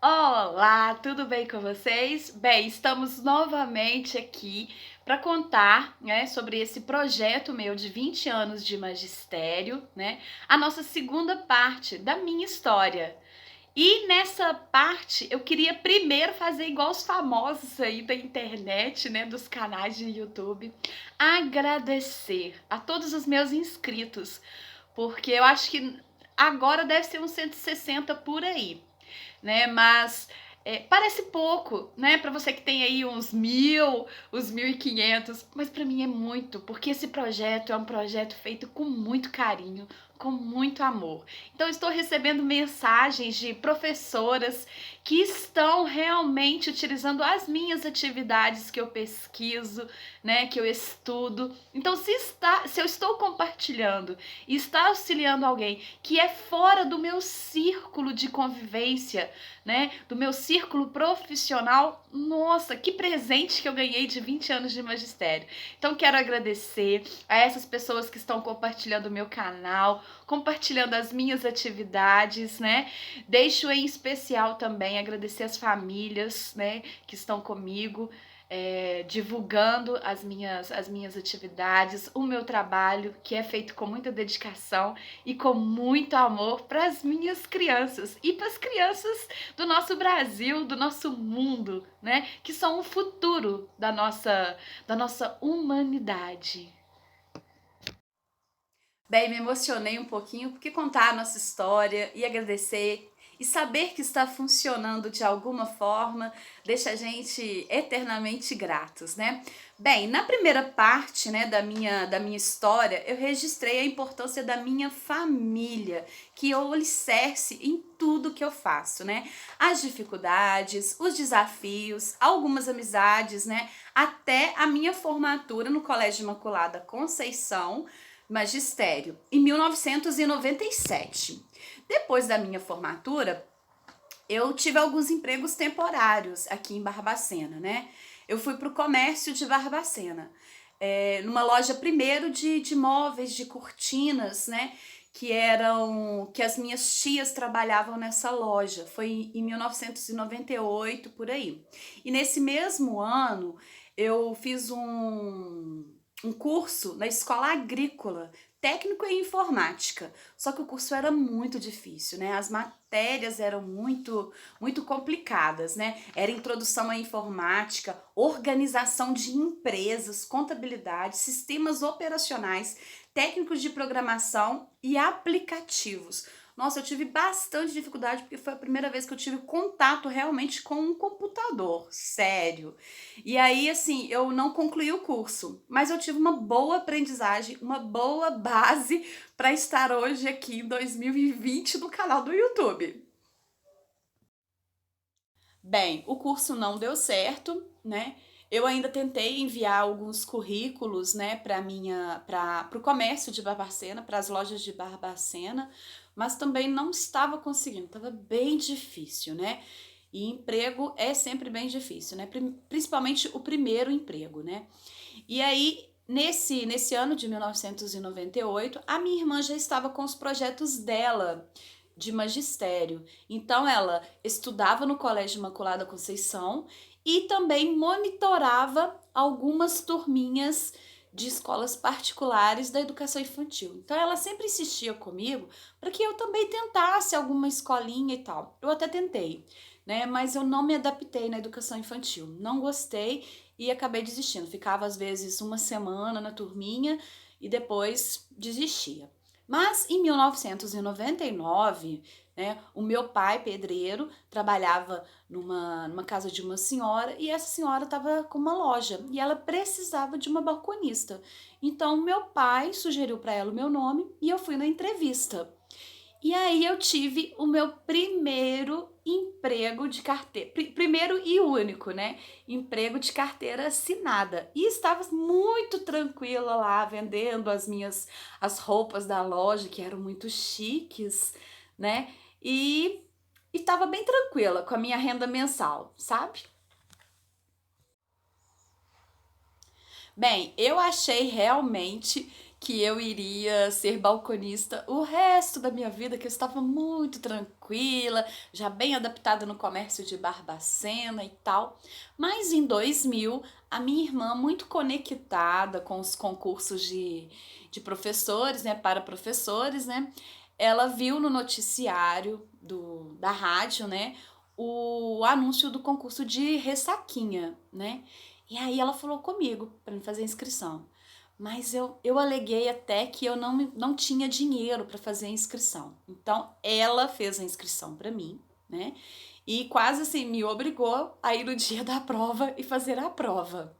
Olá, tudo bem com vocês? Bem, estamos novamente aqui para contar, né, sobre esse projeto meu de 20 anos de magistério, né? A nossa segunda parte da minha história. E nessa parte eu queria primeiro fazer igual os famosos aí da internet, né, dos canais de YouTube, agradecer a todos os meus inscritos, porque eu acho que agora deve ser uns 160 por aí, né? Mas parece pouco, né? Para você que tem aí uns 1.000, uns 1.500, mas para mim é muito, porque esse projeto é um projeto feito com muito carinho, com muito amor. Então estou recebendo mensagens de professoras que estão realmente utilizando as minhas atividades que eu pesquiso, né, que eu estudo. Então se eu estou compartilhando e está auxiliando alguém que é fora do meu círculo de convivência, né, do meu círculo profissional, nossa, que presente que eu ganhei de 20 anos de magistério. Então quero agradecer a essas pessoas que estão compartilhando o meu canal, compartilhando as minhas atividades, né? Deixo em especial também agradecer as famílias, né, que estão comigo, divulgando as minhas atividades, o meu trabalho, que é feito com muita dedicação e com muito amor para as minhas crianças e para as crianças do nosso Brasil, do nosso mundo, né? Que são o futuro da nossa humanidade. Bem, me emocionei um pouquinho porque contar a nossa história e agradecer e saber que está funcionando de alguma forma deixa a gente eternamente gratos, né? Bem, na primeira parte, né, da minha história, eu registrei a importância da minha família, que é o alicerce em tudo que eu faço, né? As dificuldades, os desafios, algumas amizades, né? Até a minha formatura no Colégio Imaculada Conceição, magistério, em 1997. Depois da minha formatura, eu tive alguns empregos temporários aqui em Barbacena, né? Eu fui para o comércio de Barbacena, numa loja primeiro de móveis, de cortinas, né? Que as minhas tias trabalhavam nessa loja. Foi em 1998, por aí. E nesse mesmo ano, eu fiz um curso na escola agrícola, técnico em informática. Só que o curso era muito difícil, né? As matérias eram muito complicadas, né? Era introdução à informática, organização de empresas, contabilidade, sistemas operacionais, técnicos de programação e aplicativos. Nossa, eu tive bastante dificuldade porque foi a primeira vez que eu tive contato realmente com um computador, sério. E aí, assim, eu não concluí o curso, mas eu tive uma boa aprendizagem, uma boa base para estar hoje aqui em 2020 no canal do YouTube. Bem, o curso não deu certo, né? Eu ainda tentei enviar alguns currículos, né, para o comércio de Barbacena, para as lojas de Barbacena, mas também não estava conseguindo, estava bem difícil, né? E emprego é sempre bem difícil, né? Principalmente o primeiro emprego, né? E aí, nesse ano de 1998, a minha irmã já estava com os projetos dela de magistério. Então, ela estudava no Colégio Imaculada Conceição e também monitorava algumas turminhas de escolas particulares da educação infantil. Então, ela sempre insistia comigo para que eu também tentasse alguma escolinha e tal. Eu até tentei, né? Mas eu não me adaptei na educação infantil. Não gostei e acabei desistindo. Ficava às vezes uma semana na turminha e depois desistia. Mas em 1999, né, o meu pai, pedreiro, trabalhava numa casa de uma senhora e essa senhora estava com uma loja e ela precisava de uma balconista. Então, meu pai sugeriu para ela o meu nome e eu fui na entrevista. E aí eu tive o meu primeiro emprego de carteira, primeiro e único, né? Emprego de carteira assinada. E estava muito tranquila lá, vendendo as roupas da loja, que eram muito chiques, né? E estava bem tranquila com a minha renda mensal, sabe? Bem, eu achei realmente que eu iria ser balconista o resto da minha vida, que eu estava muito tranquila, já bem adaptada no comércio de Barbacena e tal. Mas em 2000, a minha irmã, muito conectada com os concursos de professores, né, para professores, né, ela viu no noticiário da rádio, né, o anúncio do concurso de ressaquinha, né? E aí ela falou comigo para me fazer a inscrição. Mas eu aleguei até que eu não tinha dinheiro para fazer a inscrição. Então, ela fez a inscrição para mim, né? E quase assim me obrigou a ir no dia da prova e fazer a prova.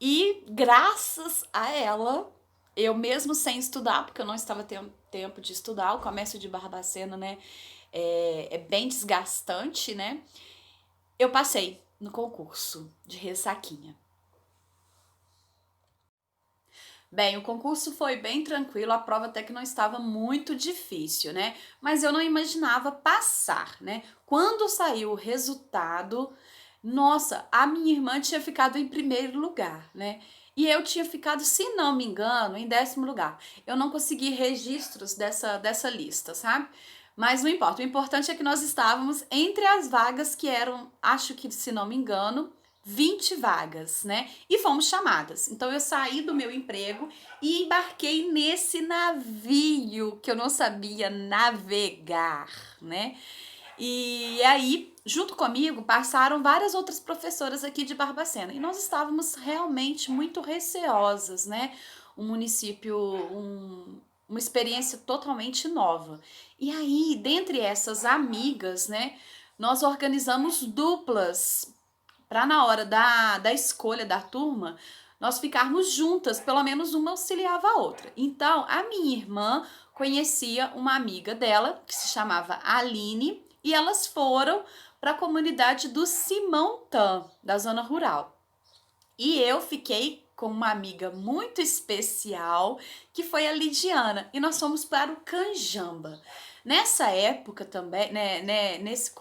E graças a ela, eu mesmo sem estudar, porque eu não estava tendo tempo de estudar, o comércio de Barbacena, né, é bem desgastante, né? Eu passei no concurso de ressaquinha. Bem, o concurso foi bem tranquilo, a prova até que não estava muito difícil, né? Mas eu não imaginava passar, né? Quando saiu o resultado, nossa, a minha irmã tinha ficado em primeiro lugar, né? E eu tinha ficado, se não me engano, em 10º lugar. Eu não consegui registros dessa lista, sabe? Mas não importa, o importante é que nós estávamos entre as vagas que eram, acho que, se não me engano, 20 vagas, né? E fomos chamadas. Então eu saí do meu emprego e embarquei nesse navio que eu não sabia navegar, né? E aí, junto comigo, passaram várias outras professoras aqui de Barbacena. E nós estávamos realmente muito receosas, né? Um município, uma experiência totalmente nova. E aí, dentre essas amigas, né? Nós organizamos duplas para na hora da escolha da turma, nós ficarmos juntas, pelo menos uma auxiliava a outra. Então, a minha irmã conhecia uma amiga dela, que se chamava Aline, e elas foram para a comunidade do Simão-Tan, da zona rural. E eu fiquei com uma amiga muito especial, que foi a Lidiana, e nós fomos para o Canjamba. Nessa época também, né nesse...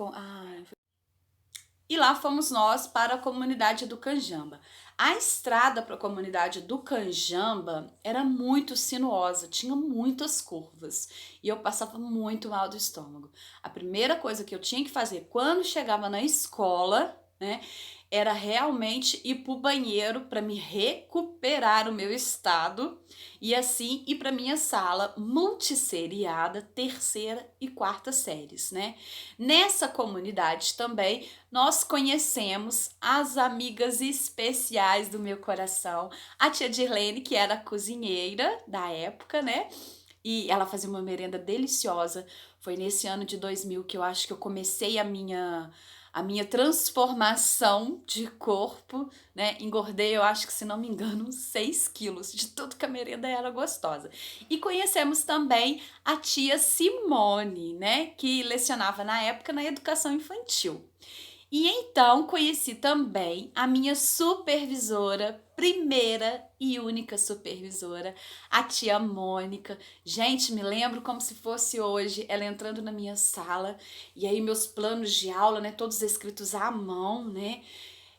E lá fomos nós para a comunidade do Canjamba. A estrada para a comunidade do Canjamba era muito sinuosa, tinha muitas curvas e eu passava muito mal do estômago. A primeira coisa que eu tinha que fazer quando chegava na escola, né, era realmente ir para o banheiro para me recuperar o meu estado e assim ir para minha sala multisseriada, 3ª e 4ª séries, né? Nessa comunidade também nós conhecemos as amigas especiais do meu coração, a tia Dirlene, que era a cozinheira da época, né? E ela fazia uma merenda deliciosa. Foi nesse ano de 2000 que eu acho que eu comecei a minha transformação de corpo, né? Engordei, eu acho que, se não me engano, uns 6 quilos, de tudo que a merenda era gostosa. E conhecemos também a tia Simone, né? Que lecionava na época na educação infantil. E então conheci também a minha supervisora, primeira e única supervisora, a tia Mônica. Gente, me lembro como se fosse hoje, ela entrando na minha sala, e aí meus planos de aula, né, todos escritos à mão, né?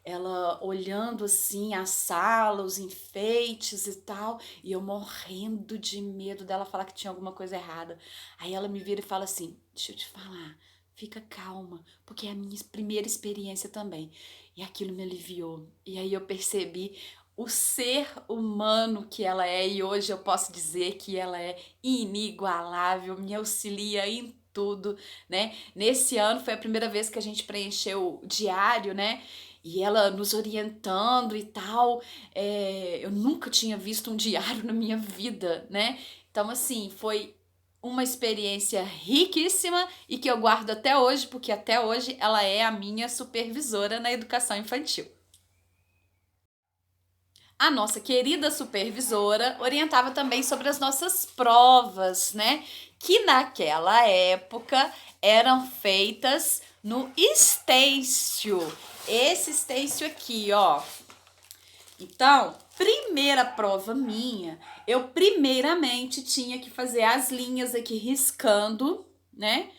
Ela olhando assim a sala, os enfeites e tal, e eu morrendo de medo dela falar que tinha alguma coisa errada. Aí ela me vira e fala assim: deixa eu te falar, fica calma, porque é a minha primeira experiência também. E aquilo me aliviou. E aí eu percebi o ser humano que ela é, e hoje eu posso dizer que ela é inigualável, me auxilia em tudo, né? Nesse ano foi a primeira vez que a gente preencheu o diário, né? E ela nos orientando e tal. Eu nunca tinha visto um diário na minha vida, né? Então, assim, foi uma experiência riquíssima e que eu guardo até hoje, porque até hoje ela é a minha supervisora na educação infantil. A nossa querida supervisora orientava também sobre as nossas provas, né? Que naquela época eram feitas no Estácio. Esse Estácio aqui, ó. Então, primeira prova minha, eu primeiramente tinha que fazer as linhas aqui riscando, né?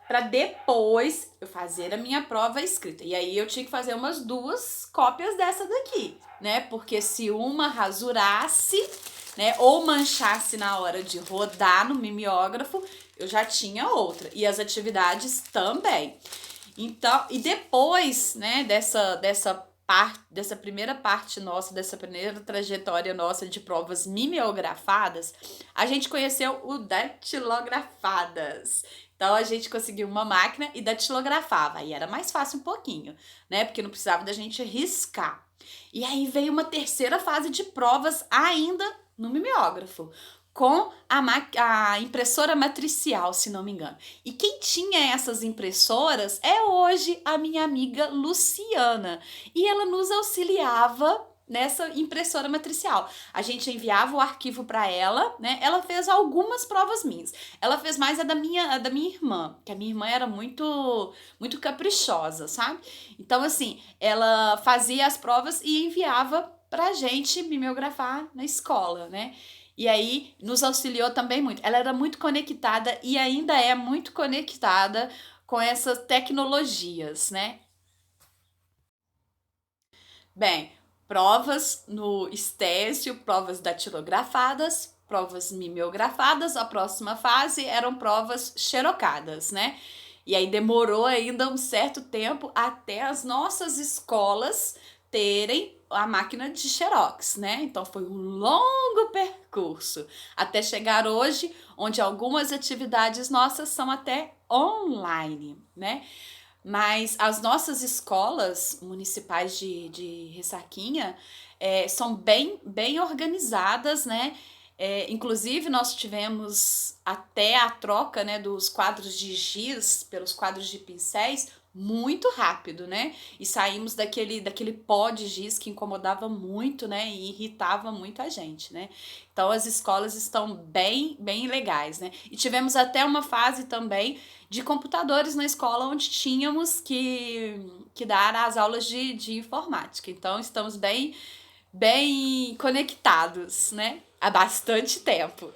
Para depois eu fazer a minha prova escrita. E aí eu tinha que fazer umas 2 cópias dessa daqui, né? Porque se uma rasurasse, né, ou manchasse na hora de rodar no mimeógrafo, eu já tinha outra. E as atividades também. Então, e depois, né, dessa primeira parte nossa, dessa primeira trajetória nossa de provas mimeografadas, a gente conheceu o datilografadas. Então a gente conseguiu uma máquina e datilografava. Aí era mais fácil um pouquinho, né? Porque não precisava da gente riscar. E aí veio uma terceira fase de provas ainda no mimeógrafo, com a impressora matricial, se não me engano. E quem tinha essas impressoras é hoje a minha amiga Luciana. E ela nos auxiliava nessa impressora matricial. A gente enviava o arquivo para ela, né? Ela fez algumas provas minhas. Ela fez mais a da minha irmã, que a minha irmã era muito caprichosa, sabe? Então, assim, ela fazia as provas e enviava pra gente mimeografar na escola, né? E aí nos auxiliou também muito. Ela era muito conectada e ainda é muito conectada com essas tecnologias, né? Bem, provas no estécio, provas datilografadas, provas mimeografadas. A próxima fase eram provas xerocadas, né? E aí demorou ainda um certo tempo até as nossas escolas terem a máquina de xerox, né? Então foi um longo percurso até chegar hoje, onde algumas atividades nossas são até online, né? Mas as nossas escolas municipais de Ressaquinha são bem organizadas, né? Inclusive, nós tivemos até a troca, né, dos quadros de giz pelos quadros de pincéis muito rápido, né? E saímos daquele pó de giz que incomodava muito, né? E irritava muito a gente, né? Então, as escolas estão bem legais, né? E tivemos até uma fase também de computadores na escola, onde tínhamos que dar as aulas de informática. Então, estamos bem conectados, né? Há bastante tempo.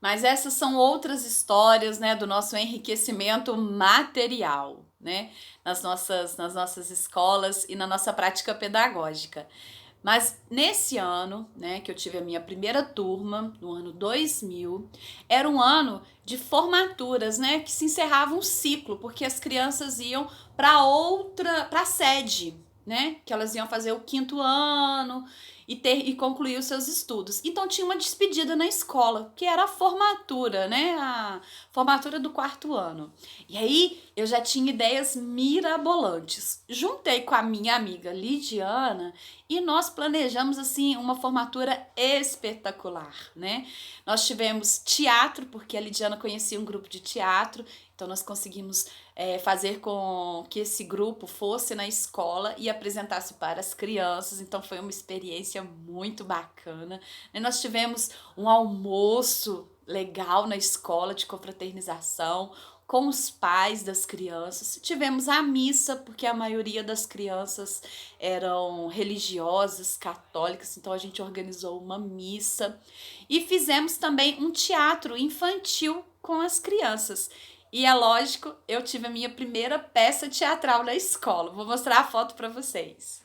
Mas essas são outras histórias, né, do nosso enriquecimento material, né, nas nossas escolas e na nossa prática pedagógica. Mas nesse ano, né, que eu tive a minha primeira turma, no ano 2000, era um ano de formaturas, né, que se encerrava um ciclo, porque as crianças iam para a sede, né, que elas iam fazer o quinto ano e concluir os seus estudos. Então tinha uma despedida na escola, que era a formatura, né, a formatura do quarto ano. E aí eu já tinha ideias mirabolantes. Juntei com a minha amiga Lidiana e nós planejamos assim uma formatura espetacular, né? Nós tivemos teatro, porque a Lidiana conhecia um grupo de teatro, então nós conseguimos fazer com que esse grupo fosse na escola e apresentasse para as crianças, então foi uma experiência muito bacana. Nós tivemos um almoço legal na escola de confraternização, com os pais das crianças. Tivemos a missa, porque a maioria das crianças eram religiosas, católicas, então a gente organizou uma missa. E fizemos também um teatro infantil com as crianças. E é lógico, eu tive a minha primeira peça teatral na escola. Vou mostrar a foto para vocês.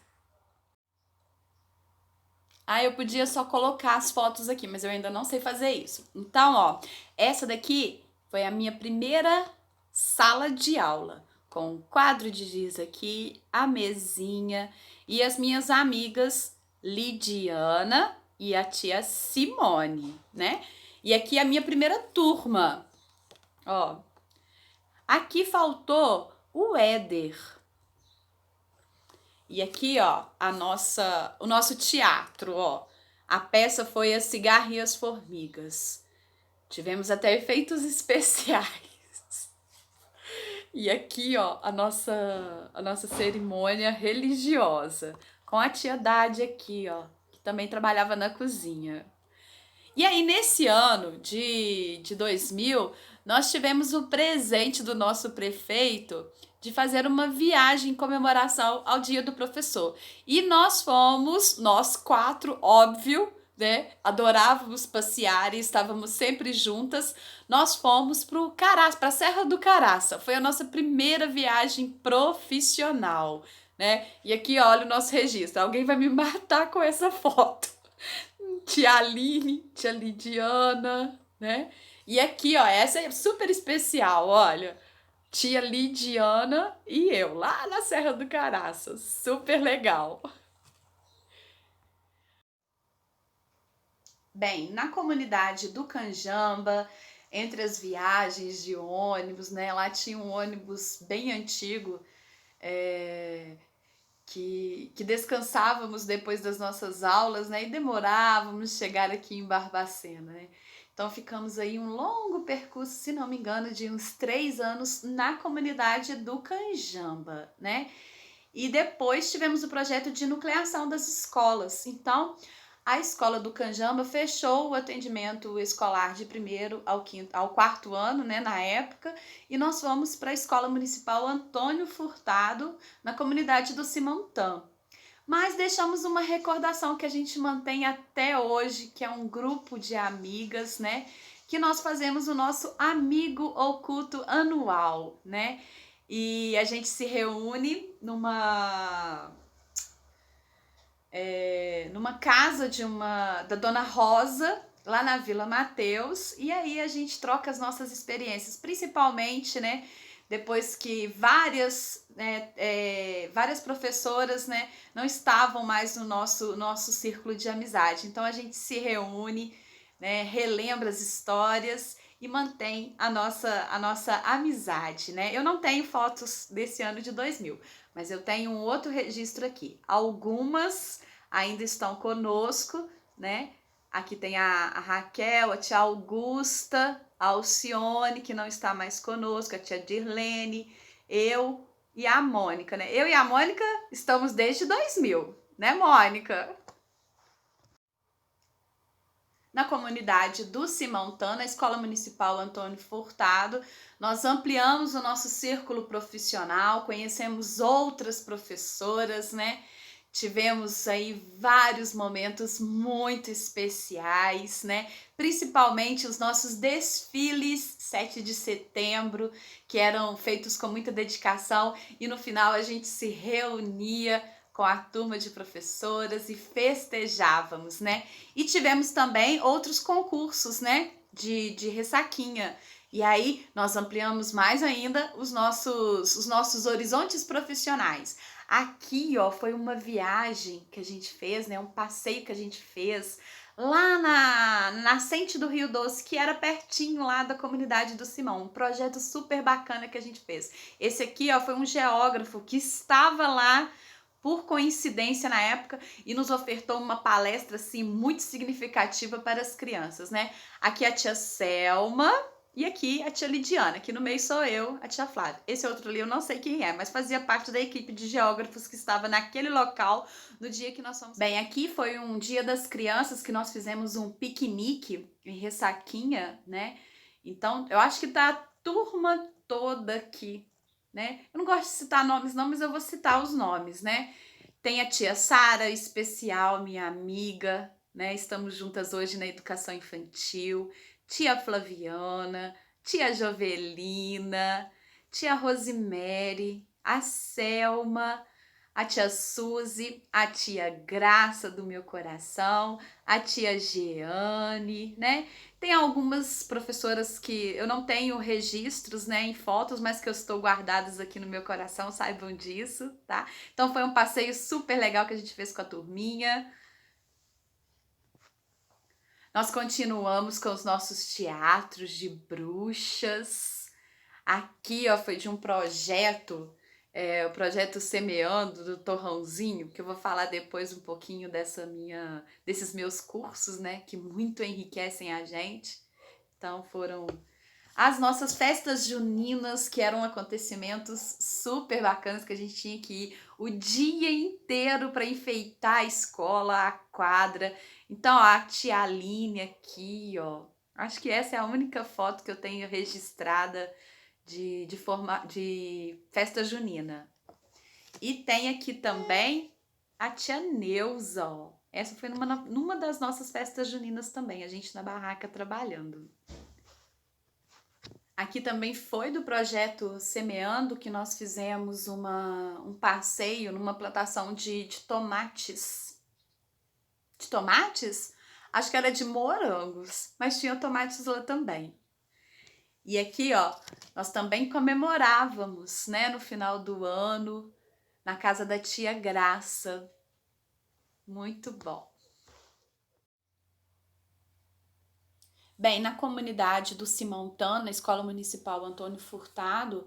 Ah, eu podia só colocar as fotos aqui, mas eu ainda não sei fazer isso. Então, ó, essa daqui foi a minha primeira sala de aula, com o quadro de giz aqui, a mesinha e as minhas amigas Lidiana e a tia Simone, né? E aqui a minha primeira turma, ó. Aqui faltou o Éder. E aqui, ó, o nosso teatro, ó. A peça foi A Cigarra e as Formigas. Tivemos até efeitos especiais. E aqui, ó, a nossa cerimônia religiosa. Com a tia Dade aqui, ó, que também trabalhava na cozinha. E aí, nesse ano de 2000, nós tivemos o presente do nosso prefeito de fazer uma viagem em comemoração ao Dia do Professor. E nós fomos, nós quatro, óbvio, né? Adorávamos passear e estávamos sempre juntas. Nós fomos para a Serra do Caraça. Foi a nossa primeira viagem profissional, né? E aqui, olha o nosso registro. Alguém vai me matar com essa foto. tia Aline, tia Lidiana, né? E aqui, ó, essa é super especial, olha. Tia Lidiana e eu, lá na Serra do Caraça. Super legal. Bem, na comunidade do Canjamba, entre as viagens de ônibus, né? Lá tinha um ônibus bem antigo, é, que descansávamos depois das nossas aulas, né? E demorávamos chegar aqui em Barbacena, né? Então ficamos aí um longo percurso, se não me engano, de uns 3 anos na comunidade do Canjamba, né? E depois tivemos o projeto de nucleação das escolas. Então, a escola do Canjamba fechou o atendimento escolar de primeiro ao quarto ano, né, na época, e nós fomos para a Escola Municipal Antônio Furtado, na comunidade do Simantã. Mas deixamos uma recordação que a gente mantém até hoje, que é um grupo de amigas, né, que nós fazemos o nosso Amigo Oculto anual, né? E a gente se reúne numa casa da Dona Rosa, lá na Vila Mateus, e aí a gente troca as nossas experiências, principalmente, né, depois que várias professoras, né, não estavam mais no nosso círculo de amizade. Então a gente se reúne, né, relembra as histórias e mantém a nossa amizade, né? Eu não tenho fotos desse ano de 2000, mas eu tenho um outro registro aqui. Algumas ainda estão conosco, né? Aqui tem a Raquel, a tia Augusta, a Alcione, que não está mais conosco, a tia Dirlene, eu e a Mônica, né? Eu e a Mônica estamos desde 2000, né, Mônica? Na comunidade do Simantã, na Escola Municipal Antônio Furtado, nós ampliamos o nosso círculo profissional, conhecemos outras professoras, né? Tivemos aí vários momentos muito especiais, né? Principalmente os nossos desfiles 7 de setembro, que eram feitos com muita dedicação, e no final a gente se reunia com a turma de professoras e festejávamos, né? E tivemos também outros concursos, né? De ressaquinha. E aí nós ampliamos mais ainda os nossos horizontes profissionais. Aqui, ó, foi uma viagem que a gente fez, né? Um passeio que a gente fez lá na nascente do Rio Doce, que era pertinho lá da comunidade do Simão. Um projeto super bacana que a gente fez. Esse aqui, ó, foi um geógrafo que estava lá por coincidência na época e nos ofertou uma palestra assim muito significativa para as crianças, né? Aqui a tia Selma e aqui a tia Lidiana. Aqui no meio sou eu, a tia Flávia. Esse outro ali eu não sei quem é, mas fazia parte da equipe de geógrafos que estava naquele local no dia que nós fomos. Bem, aqui foi um dia das crianças que nós fizemos um piquenique em Ressaquinha, né? Então, eu acho que tá a turma toda aqui, né? Eu não gosto de citar nomes não, mas eu vou citar os nomes, né? Tem a tia Sara, especial, minha amiga, né? Estamos juntas hoje na educação infantil. Tia Flaviana, tia Jovelina, tia Rosemary, a Selma, a tia Suzy, a tia Graça do meu coração, a tia Jeane, né? Tem algumas professoras que eu não tenho registros, né, em fotos, mas que eu estou guardadas aqui no meu coração, saibam disso, tá? Então foi um passeio super legal que a gente fez com a turminha. Nós continuamos com os nossos teatros de bruxas. Aqui, ó, foi de um projeto, o projeto Semeando do Torrãozinho, que eu vou falar depois um pouquinho desses meus cursos, né, que muito enriquecem a gente. Então foram as nossas festas juninas, que eram acontecimentos super bacanas que a gente tinha que ir o dia inteiro para enfeitar a escola, a quadra. Então, ó, a tia Aline aqui, ó. Acho que essa é a única foto que eu tenho registrada de festa junina. E tem aqui também a tia Neuza, ó. Essa foi numa das nossas festas juninas também, a gente na barraca trabalhando. Aqui também foi do projeto Semeando que nós fizemos um passeio numa plantação de tomates. De tomates? Acho que era de morangos, mas tinha tomates lá também. E aqui, ó, nós também comemorávamos, né, no final do ano, na casa da tia Graça. Muito bom. Bem, na comunidade do Simontano, na Escola Municipal Antônio Furtado,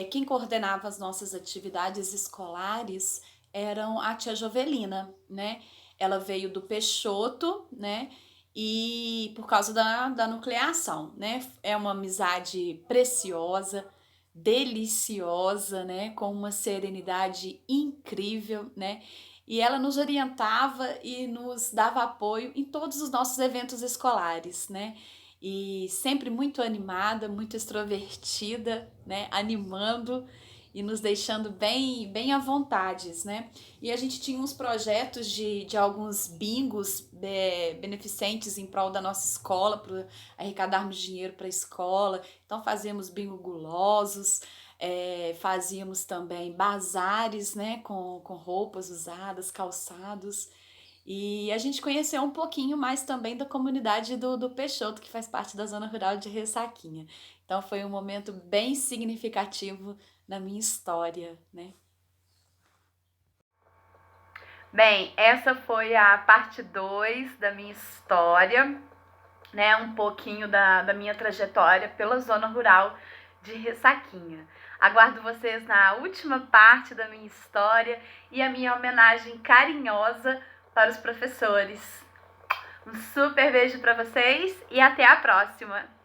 quem coordenava as nossas atividades escolares eram a tia Jovelina, né? Ela veio do Peixoto, né? E por causa da nucleação, né? É uma amizade preciosa, deliciosa, né? Com uma serenidade incrível, né? E ela nos orientava e nos dava apoio em todos os nossos eventos escolares, né? E sempre muito animada, muito extrovertida, né? Animando e nos deixando bem à vontade, né? E a gente tinha uns projetos de alguns bingos beneficentes em prol da nossa escola, para arrecadarmos dinheiro para a escola. Então fazíamos bingo gulosos, fazíamos também bazares, né, com roupas usadas, calçados. E a gente conheceu um pouquinho mais também da comunidade do Peixoto, que faz parte da zona rural de Ressaquinha. Então foi um momento bem significativo na minha história, né? Bem, essa foi a parte 2 da minha história, né? Um pouquinho da minha trajetória pela zona rural de Ressaquinha. Aguardo vocês na última parte da minha história e a minha homenagem carinhosa para os professores. Um super beijo para vocês e até a próxima!